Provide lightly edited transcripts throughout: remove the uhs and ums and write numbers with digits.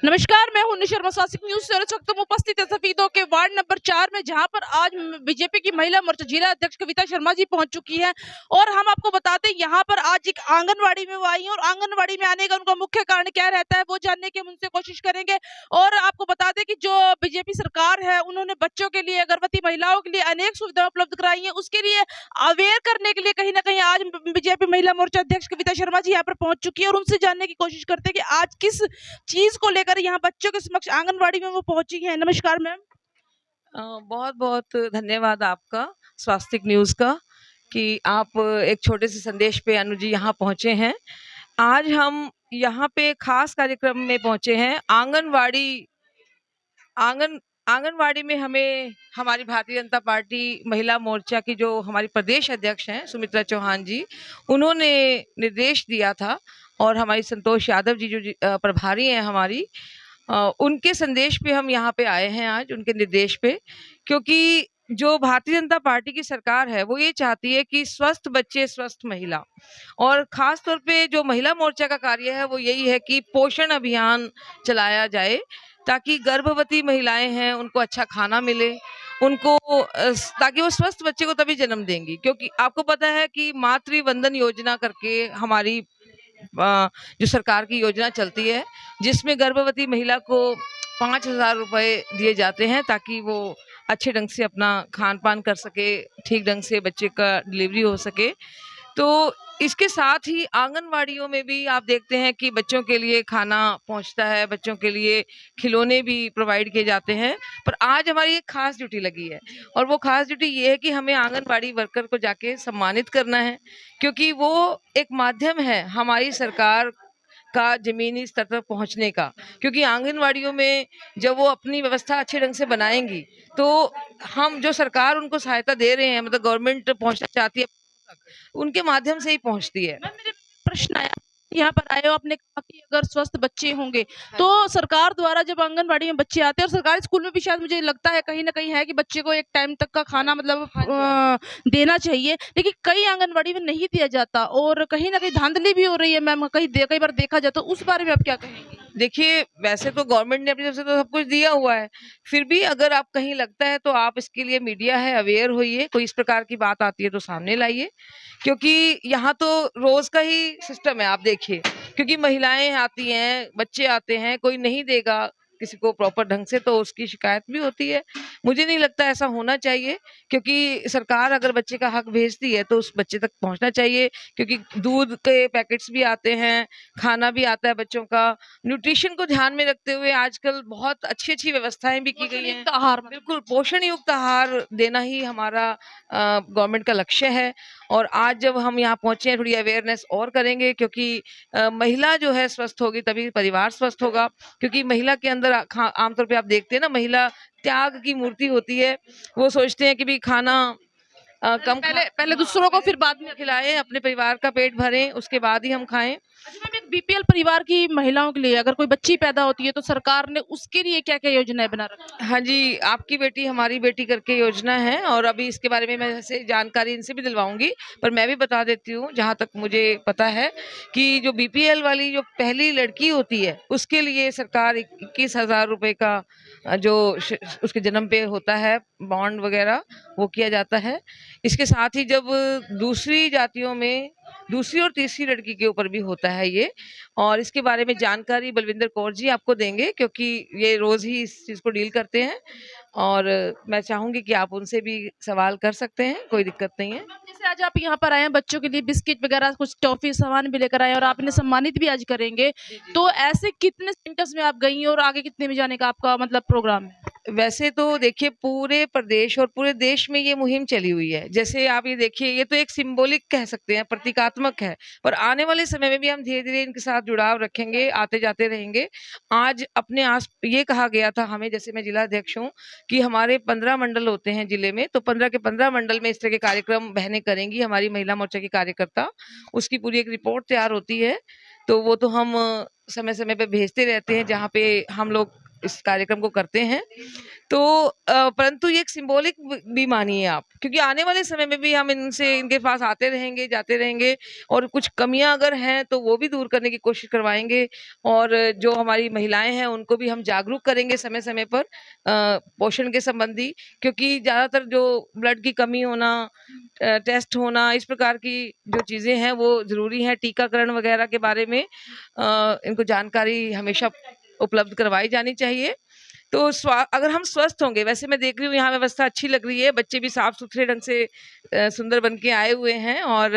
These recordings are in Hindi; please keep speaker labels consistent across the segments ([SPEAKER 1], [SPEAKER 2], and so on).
[SPEAKER 1] नमस्कार, मैं हूं निशा शर्मा, शासकीय न्यूज से इस वक्त हम उपस्थित है सफीदों के वार्ड नंबर 4 में, जहां पर आज बीजेपी की महिला मोर्चा जिला अध्यक्ष कविता शर्मा जी पहुंच चुकी है। और हम आपको बताते हैं यहां पर आज एक आंगनवाड़ी में वो आई हैं और आंगनवाड़ी में आने का उनका मुख्य कारण क्या रहता है वो जानने की हम उनसे कोशिश करेंगे। और आपको बता दें कि जो बीजेपी सरकार है उन्होंने बच्चों के लिए, गर्भवती महिलाओं के लिए अनेक सुविधाएं उपलब्ध कराई है। उसके लिए अवेयर करने के लिए कहीं ना कहीं आज बीजेपी महिला मोर्चा अध्यक्ष कविता शर्मा जी यहाँ पर पहुंच चुकी है और उनसे जानने की कोशिश करते हैं कि आज किस चीज को लेकर यहाँ बच्चों के समक्ष आंगनवाड़ी में वो पहुंची है। नमस्कार मैम।
[SPEAKER 2] बहुत बहुत धन्यवाद आपका स्वास्तिक न्यूज़ का कि आप एक छोटे से संदेश पे अनुजी यहाँ पहुँचे हैं। आज हम यहाँ पे खास कार्यक्रम में पहुँचे हैं। आंगनवाड़ी में हमें हमारी भारतीय जनता पार्टी महिला मोर्चा की जो हमारी प्रदेश अध्यक्ष हैं सुमित्रा चौहान जी, उन्होंने निर्देश दिया था और हमारी संतोष यादव जी जो प्रभारी हैं हमारी, उनके संदेश पे हम यहाँ पे आए हैं आज, उनके निर्देश पे। क्योंकि जो भारतीय जनता पार्टी की सरकार है वो ये चाहती है कि स्वस्थ बच्चे स्वस्थ महिला, और खास तौर पे जो महिला मोर्चा का कार्य है वो यही है कि पोषण अभियान चलाया जाए ताकि गर्भवती महिलाएं हैं उनको अच्छा खाना मिले, उनको ताकि वो स्वस्थ बच्चे को तभी जन्म देंगी। क्योंकि आपको पता है कि मातृ वंदन योजना करके हमारी जो सरकार की योजना चलती है, जिसमें गर्भवती महिला को 5,000 रुपए दिए जाते हैं ताकि वो अच्छे ढंग से अपना खान पान कर सके, ठीक ढंग से बच्चे का डिलीवरी हो सके। तो इसके साथ ही आंगनवाड़ियों में भी आप देखते हैं कि बच्चों के लिए खाना पहुंचता है, बच्चों के लिए खिलौने भी प्रोवाइड किए जाते हैं। पर आज हमारी एक खास ड्यूटी लगी है और वो खास ड्यूटी ये है कि हमें आंगनवाड़ी वर्कर को जाके सम्मानित करना है, क्योंकि वो एक माध्यम है हमारी सरकार का जमीनी स्तर तक पहुंचने का। क्योंकि आंगनवाड़ियों में जब वो अपनी व्यवस्था अच्छे ढंग से बनाएंगी तो हम जो सरकार उनको सहायता दे रहे हैं, मतलब गवर्नमेंट पहुंचना चाहती है, उनके माध्यम से ही पहुंचती है।
[SPEAKER 1] मैम मेरे प्रश्न आया, यहाँ पर आए हो, आपने कहा कि अगर स्वस्थ बच्चे होंगे तो सरकार द्वारा जब आंगनवाड़ी में बच्चे आते हैं, और सरकारी स्कूल में भी शायद मुझे लगता है कहीं ना कहीं है कि बच्चे को एक टाइम तक का खाना मतलब देना चाहिए, लेकिन कई आंगनवाड़ी में नहीं दिया जाता और कहीं ना कहीं धांधली भी हो रही है मैम, कई बार देखा जाए तो उस बारे में आप क्या कहेंगे?
[SPEAKER 2] देखिए, वैसे तो गवर्नमेंट ने अपनी तरफ से तो सब कुछ दिया हुआ है, फिर भी अगर आप कहीं लगता है तो आप इसके लिए मीडिया है, अवेयर होइए, कोई इस प्रकार की बात आती है तो सामने लाइए। क्योंकि यहाँ तो रोज का ही सिस्टम है, आप देखिए, क्योंकि महिलाएं आती हैं, बच्चे आते हैं, कोई नहीं देगा किसी को प्रॉपर ढंग से तो उसकी शिकायत भी होती है। मुझे नहीं लगता ऐसा होना चाहिए, क्योंकि सरकार अगर बच्चे का हक भेजती है तो उस बच्चे तक पहुंचना चाहिए। क्योंकि दूध के पैकेट्स भी आते हैं, खाना भी आता है बच्चों का, न्यूट्रिशन को ध्यान में रखते हुए आजकल बहुत अच्छी-अच्छी व्यवस्थाएं भी की गई हैं।
[SPEAKER 1] आहार
[SPEAKER 2] बिल्कुल, पोषण युक्त आहार देना ही हमारा गवर्नमेंट का लक्ष्य है। और आज जब हम यहाँ पहुँचे हैं, थोड़ी अवेयरनेस और करेंगे, क्योंकि महिला जो है स्वस्थ होगी तभी परिवार स्वस्थ होगा। क्योंकि महिला के अंदर आमतौर पे आप देखते हैं ना, महिला त्याग की मूर्ति होती है। वो सोचते हैं कि भी खाना पहले दूसरों को फिर बाद में खिलाएं, अपने परिवार का पेट भरें, उसके बाद ही हम खाएं।
[SPEAKER 1] अच्छा मैम, एक बीपीएल परिवार की महिलाओं के लिए अगर कोई बच्ची पैदा होती है तो सरकार ने उसके लिए क्या क्या योजनाएं बना रखी है?
[SPEAKER 2] हाँ जी, आपकी बेटी हमारी बेटी करके योजना है, और अभी इसके बारे में मैं ऐसे जानकारी इनसे भी दिलवाऊंगी, पर मैं भी बता देती हूँ जहाँ तक मुझे पता है कि जो बीपीएल वाली जो पहली लड़की होती है उसके लिए सरकार 21,000 रुपए का जो उसके जन्म पे होता है बॉन्ड वगैरह, वो किया जाता है। इसके साथ ही जब दूसरी जातियों में दूसरी और तीसरी लड़की के ऊपर भी होता है ये, और इसके बारे में जानकारी बलविंदर कौर जी आपको देंगे, क्योंकि ये रोज ही इस चीज को डील करते हैं। और मैं चाहूंगी कि आप उनसे भी सवाल कर सकते हैं, कोई दिक्कत नहीं है।
[SPEAKER 1] जैसे आज आप यहाँ पर आए हैं, बच्चों के लिए बिस्किट वगैरह कुछ टॉफी सामान भी लेकर आए और आपने सम्मानित भी आज करेंगे, तो ऐसे कितने सेंटर्स में आप गई और आगे कितने में जाने का आपका मतलब प्रोग्राम है?
[SPEAKER 2] वैसे तो देखिए, पूरे प्रदेश और पूरे देश में ये मुहिम चली हुई है। जैसे आप ये देखिए, ये तो एक सिंबॉलिक कह सकते हैं, प्रतीकात्मक है, पर आने वाले समय में भी हम धीरे-धीरे इनके साथ जुड़ाव रखेंगे, आते-जाते रहेंगे। आज अपने आस ये कहा गया था हमें, जैसे मैं जिला अध्यक्ष हूँ, कि हमारे 15 मंडल होते हैं जिले में, तो 15 के 15 मंडल में इस तरह के कार्यक्रम बहनें करेंगी, हमारी महिला मोर्चा की कार्यकर्ता। उसकी पूरी एक रिपोर्ट तैयार होती है, तो वो तो हम समय-समय पे भेजते रहते हैं, जहाँ पे हम लोग इस कार्यक्रम को करते हैं। तो परंतु ये एक सिंबॉलिक भी मानिए आप, क्योंकि आने वाले समय में भी हम इनके पास आते रहेंगे, जाते रहेंगे, और कुछ कमियां अगर हैं तो वो भी दूर करने की कोशिश करवाएंगे। और जो हमारी महिलाएं हैं उनको भी हम जागरूक करेंगे समय समय पर पोषण के संबंधी, क्योंकि ज़्यादातर जो ब्लड की कमी होना, टेस्ट होना, इस प्रकार की जो चीज़ें हैं वो ज़रूरी हैं। टीकाकरण वगैरह के बारे में इनको जानकारी हमेशा उपलब्ध करवाई जानी चाहिए। तो अगर हम स्वस्थ होंगे, वैसे मैं देख रही हूँ यहाँ व्यवस्था अच्छी लग रही है, बच्चे भी साफ सुथरे ढंग से सुंदर बन के आए हुए हैं, और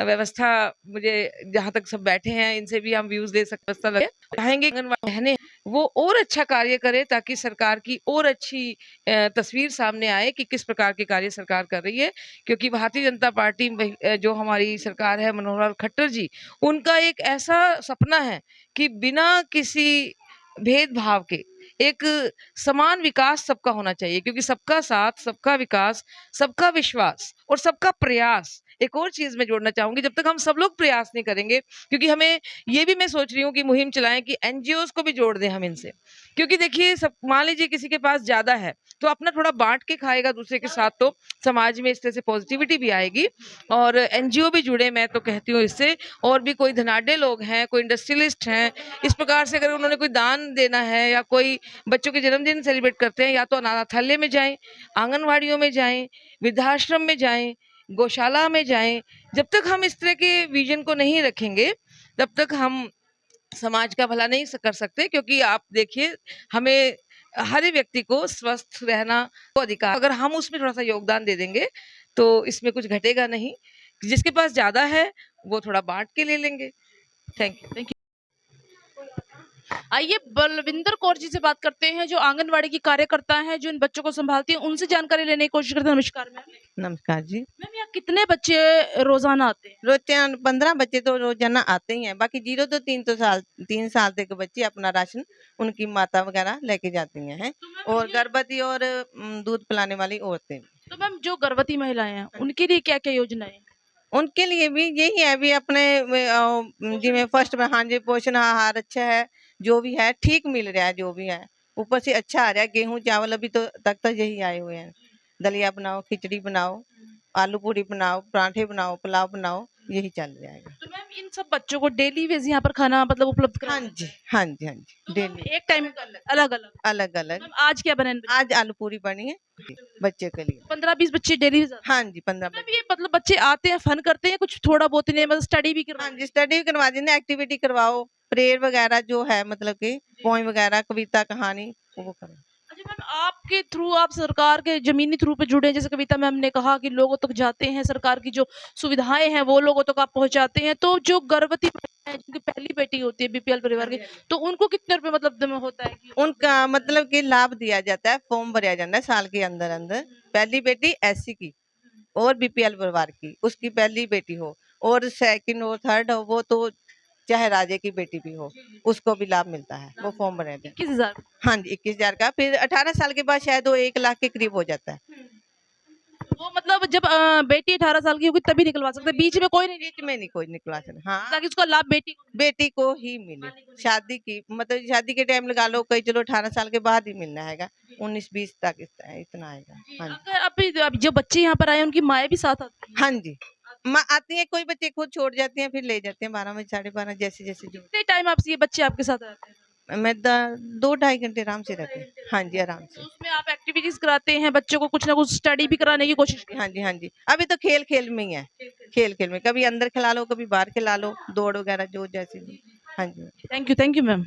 [SPEAKER 2] व्यवस्था, मुझे जहाँ तक सब बैठे हैं इनसे भी हम व्यूज ले सकते, व्यवस्था लगे चाहेंगे बहनें वो और अच्छा कार्य करे, ताकि सरकार की और अच्छी तस्वीर सामने आए कि किस प्रकार के कार्य सरकार कर रही है। क्योंकि भारतीय जनता पार्टी जो हमारी सरकार है, मनोहर लाल खट्टर जी, उनका एक ऐसा सपना है कि बिना किसी भेदभाव के एक समान विकास सबका होना चाहिए, क्योंकि सबका साथ, सबका विकास, सबका विश्वास और सबका प्रयास। एक और चीज मैं जोड़ना चाहूंगी, जब तक हम सब लोग प्रयास नहीं करेंगे, क्योंकि हमें ये भी, मैं सोच रही हूँ कि मुहिम चलाएं कि एनजीओज को भी जोड़ दें हम इनसे। क्योंकि देखिए, सब मान लीजिए किसी के पास ज्यादा है तो अपना थोड़ा बांट के खाएगा दूसरे के साथ, तो समाज में इस तरह से पॉजिटिविटी भी आएगी। और एनजीओ भी जुड़े, मैं तो कहती हूँ इससे। और भी कोई धनाढ्य लोग हैं, कोई इंडस्ट्रियलिस्ट हैं, इस प्रकार से अगर उन्होंने कोई दान देना है, या कोई बच्चों के जन्मदिन सेलिब्रेट करते हैं, या तो अनाथालय में जाएं, आंगनवाड़ियों में जाएं, वृद्धाश्रम में जाएं, गौशाला में जाएं। जब तक हम इस तरह के विजन को नहीं रखेंगे, तब तक हम समाज का भला नहीं कर सकते। क्योंकि आप देखिए, हमें हर एक व्यक्ति को स्वस्थ रहना को अधिकार, अगर हम उसमें थोड़ा सा योगदान दे देंगे तो इसमें कुछ घटेगा नहीं। जिसके पास ज्यादा है वो थोड़ा बांट के ले लेंगे। Thank you.
[SPEAKER 1] आइए बलविंदर कौर जी से बात करते हैं, जो आंगनवाड़ी की कार्यकर्ता हैं, जो इन बच्चों को संभालती हैं, उनसे जानकारी लेने की कोशिश करते हैं। नमस्कार मैम।
[SPEAKER 3] नमस्कार जी।
[SPEAKER 1] मैम, यहाँ कितने बच्चे रोजाना आते हैं?
[SPEAKER 3] रोजाना 15 बच्चे तो रोजाना आते ही हैं। बाकी 0 तो 3 साल तक के बच्चे अपना राशन उनकी माता वगैरह लेके जाती हैं। और गर्भवती और दूध पिलाने वाली औरतें।
[SPEAKER 1] तो मैम, जो गर्भवती महिलाएं हैं उनके लिए क्या क्या योजनाएं हैं?
[SPEAKER 3] उनके लिए भी यही है, भी अपने जिम्मे फर्स्ट में, हाँ जी, पोषण आहार अच्छा है, जो भी है ठीक मिल रहा है, जो भी है ऊपर से अच्छा आ रहा है। गेहूं चावल अभी तो तक यही आए हुए हैं। दलिया बनाओ, खिचड़ी बनाओ, आलू पूरी बनाओ, पराठे बनाओ, पुलाव बनाओ, यही चल रहा है।
[SPEAKER 1] तो मैम, इन सब बच्चों को डेली वेज यहाँ पर खाना मतलब उपलब्ध
[SPEAKER 3] हाँ
[SPEAKER 1] कराते
[SPEAKER 3] जी,
[SPEAKER 1] हैं?
[SPEAKER 3] हाँ जी, हाँ जी,
[SPEAKER 1] तो मैम,
[SPEAKER 3] डेली
[SPEAKER 1] एक टाइम अलग अलग
[SPEAKER 3] अलग अलग।
[SPEAKER 1] मैम, आज क्या बना?
[SPEAKER 3] आज आलू पूरी बनी है बच्चे के लिए।
[SPEAKER 1] 15-20 बच्चे डेली वेज आते हैं?
[SPEAKER 3] हाँ जी, 15
[SPEAKER 1] मैम, ये मतलब बच्चे आते हैं, फन करते हैं, कुछ थोड़ा बहुत इन्हें मतलब स्टडी भी
[SPEAKER 3] हाँ
[SPEAKER 1] करवाते
[SPEAKER 3] जी, स्टडी करवा देना, एक्टिविटी करवाओ, प्रेयर वगैरह जो है, मतलब कि पोएम वगैरह, कविता, कहानी, वो करो।
[SPEAKER 1] अच्छा मैम, आपके थ्रू, आप सरकार के जमीनी थ्रू पे जुड़े हैं, जैसे कविता मैम ने कहा कि लोगों तक जाते हैं, सरकार की जो सुविधाएं हैं वो लोगों तक आप पहुंचाते हैं। तो जो गर्भवती महिलाएं हैं, जिनकी पहली बेटी होती है बीपीएल परिवार की, तो उनको कितने रुपए मतलब दम होता है कि
[SPEAKER 3] उनका मतलब कि लाभ दिया जाता है, फॉर्म भरा जाता है साल के अंदर अंदर। पहली बेटी एससी की और बीपीएल परिवार की, उसकी पहली बेटी हो, और सेकंड और थर्ड हो, वो तो चाहे राजे की बेटी भी हो, उसको भी लाभ मिलता है। वो फॉर्म भरे थे।
[SPEAKER 1] 21,000?
[SPEAKER 3] हाँ जी, 21,000 का। फिर 18 साल के बाद शायद वो 1 लाख के करीब हो जाता है।
[SPEAKER 1] वो मतलब जब बेटी 18 साल की होगी तभी निकलवा सकते हैं, बीच में कोई नहीं,
[SPEAKER 3] बीच में नहीं कोई निकलवा सकता। हाँ,
[SPEAKER 1] ताकि उसका लाभ
[SPEAKER 3] बेटी को ही मिले। शादी की, मतलब शादी के टाइम लगा लो, कहीं चलो 18 साल के बाद ही मिलना है, 19-20 तक इतना आएगा। हाँ जी,
[SPEAKER 1] अगर अभी जो बच्चे यहाँ पर आए उनकी माएँ भी साथ आती हैं?
[SPEAKER 3] हाँ जी, माँ आती है, कोई बच्चे खुद छोड़ जाते हैं, फिर ले जाते हैं 12 बजे, 12:30, जैसे जैसे जो।
[SPEAKER 1] कितने टाइम आपसे ये बच्चे आपके साथ रहते हैं?
[SPEAKER 3] मैं 2-2.5 घंटे आराम से रहते हैं। हाँ जी, आराम
[SPEAKER 1] तो
[SPEAKER 3] से।
[SPEAKER 1] उसमें आप एक्टिविटीज कराते हैं बच्चों को, कुछ ना कुछ स्टडी भी कराने की कोशिश करते
[SPEAKER 3] हाँ जी, हाँ जी, अभी तो खेल खेल में ही है। खेल खेल में, कभी अंदर खिला लो, कभी बाहर खिला लो, दौड़ वगैरह जो जैसे भी। हाँ जी।
[SPEAKER 1] हैं? Thank you ma'am.